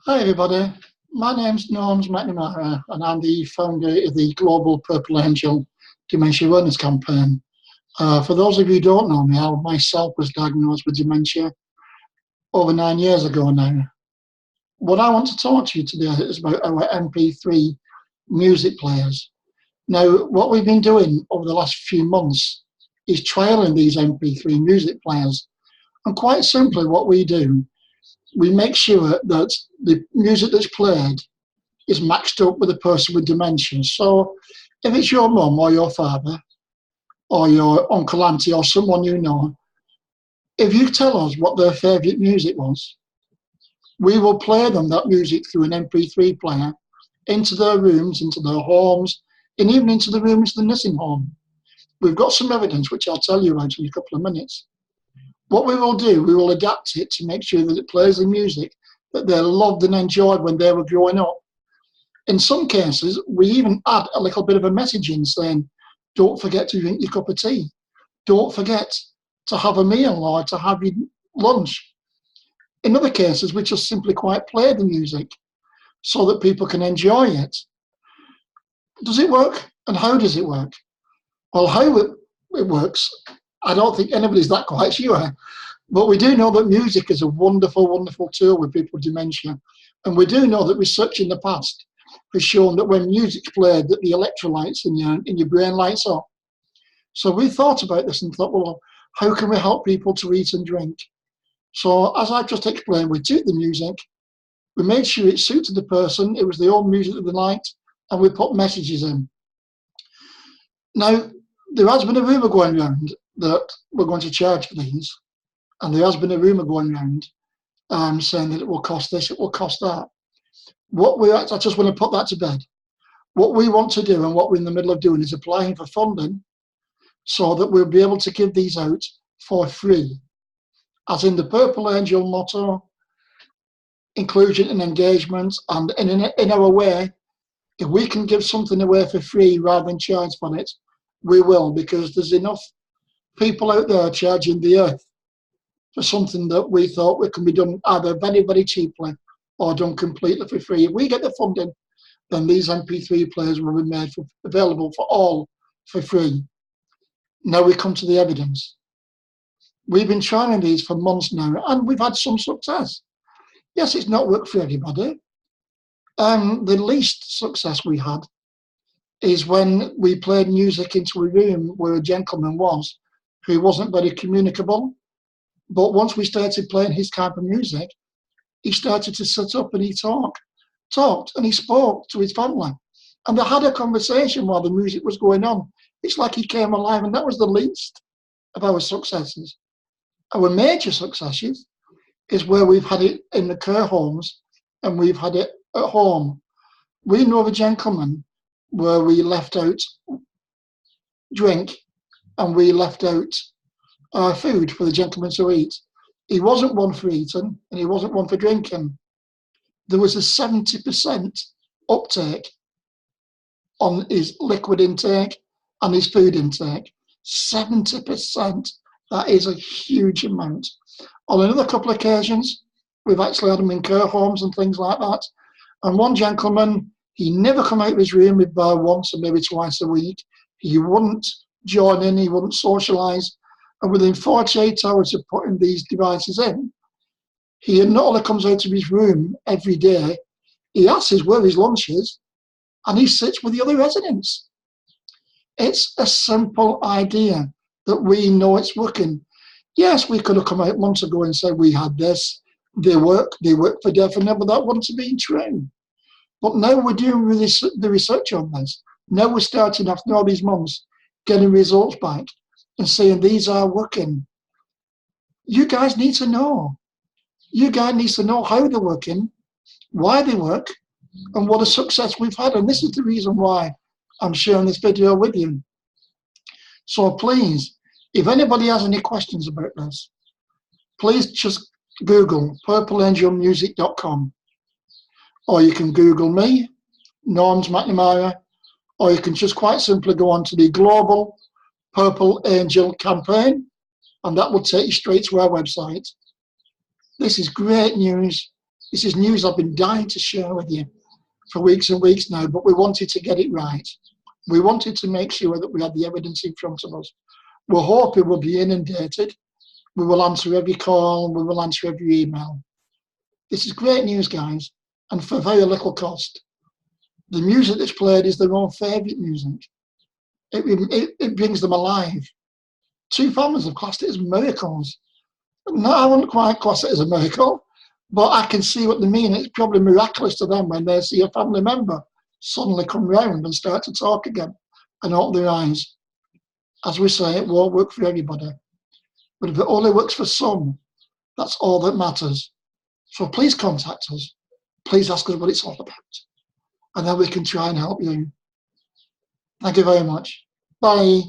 Hi everybody, my name's Norrms and I'm the founder of the Global Purple Angel Dementia Awareness Campaign. For those of you who don't know me, I myself was diagnosed with dementia over 9 years ago now. What I want to talk to you today is about our MP3 music players. Now, what we've been doing over the last few months is trialling these MP3 music players. And quite simply what we do, we make sure that the music that's played is matched up with a person with dementia. So if it's your mum or your father or your uncle, auntie or someone you know, if you tell us what their favourite music was, we will play them that music through an MP3 player into their rooms, into their homes, and even into the rooms of the nursing home. We've got some evidence which I'll tell you about in a couple of minutes. What we will do, we will adapt it to make sure that it plays the music that they loved and enjoyed when they were growing up. In some cases, we even add a little bit of a message in saying, don't forget to drink your cup of tea. Don't forget to have a meal or to have your lunch. In other cases, we just simply quite play the music so that people can enjoy it. Does it work? And how does it work? Well, how it works, I don't think anybody's that quite sure. But we do know that music is a wonderful, wonderful tool with people with dementia. And we do know that research in the past has shown that when music's played, that the electrolytes in your brain lights up. So we thought about this and thought, well, how can we help people to eat and drink? So as I've just explained, we took the music, we made sure it suited the person, it was the old music that they liked, and we put messages in. Now, there has been a rumour going around that we're going to charge for these, and there has been a rumour going around saying that it will cost this, it will cost that. I just want to put that to bed. What we want to do and what we're in the middle of doing is applying for funding so that we'll be able to give these out for free. As in the Purple Angel motto, inclusion and engagement, and in our way, if we can give something away for free rather than charge for it, we will, because there's enough people out there charging the earth for something that we thought can be done either very, very cheaply or done completely for free. If we get the funding, then these MP3 players will be made available for all for free. Now we come to the evidence. We've been trying these for months now, and we've had some success. Yes, it's not worked for everybody. The least success we had is when we played music into a room where a gentleman was who wasn't very communicable. But once we started playing his type of music, he started to sit up and he talked and he spoke to his family. And they had a conversation while the music was going on. It's like he came alive, and that was the least of our successes. Our major successes is where we've had it in the care homes and we've had it at home. We know of a gentleman where we left out drink and we left out food for the gentleman to eat. He wasn't one for eating and he wasn't one for drinking. There was a 70% uptake on his liquid intake and his food intake. 70%. That is a huge amount. On another couple of occasions, we've actually had him in care homes and things like that. And one gentleman, he never come out of his room with bar once or maybe twice a week. He wouldn't join in, he wouldn't socialise. And within 48 hours of putting these devices in, he not only comes out of his room every day, he asks where his lunch is, and he sits with the other residents. It's a simple idea that we know it's working. Yes, we could have come out months ago and said we had this, they work for definite, but that wouldn't have been true. But now we're doing the research on this. Now we're starting after all these months, getting results back and saying these are working. You guys need to know. You guys need to know how they're working, why they work, and what a success we've had. And this is the reason why I'm sharing this video with you. So please, if anybody has any questions about this, please just Google purpleangelmusic.com, or you can Google me, Norrms McNamara, or you can just quite simply go on to the Global Purple Angel campaign, and that will take you straight to our website. This is great news. This is news I've been dying to share with you for weeks and weeks now, but we wanted to get it right. We wanted to make sure that we had the evidence in front of us. We're hoping we'll be inundated. We will answer every call. We will answer every email. This is great news, guys, and for very little cost. The music that's played is their own favourite music. It brings them alive. Two families have classed it as miracles. No, I wouldn't quite class it as a miracle, but I can see what they mean. It's probably miraculous to them when they see a family member suddenly come round and start to talk again and open their eyes. As we say, it won't work for everybody. But if it only works for some, that's all that matters. So please contact us. Please ask us what it's all about. And then we can try and help you. Thank you very much. Bye.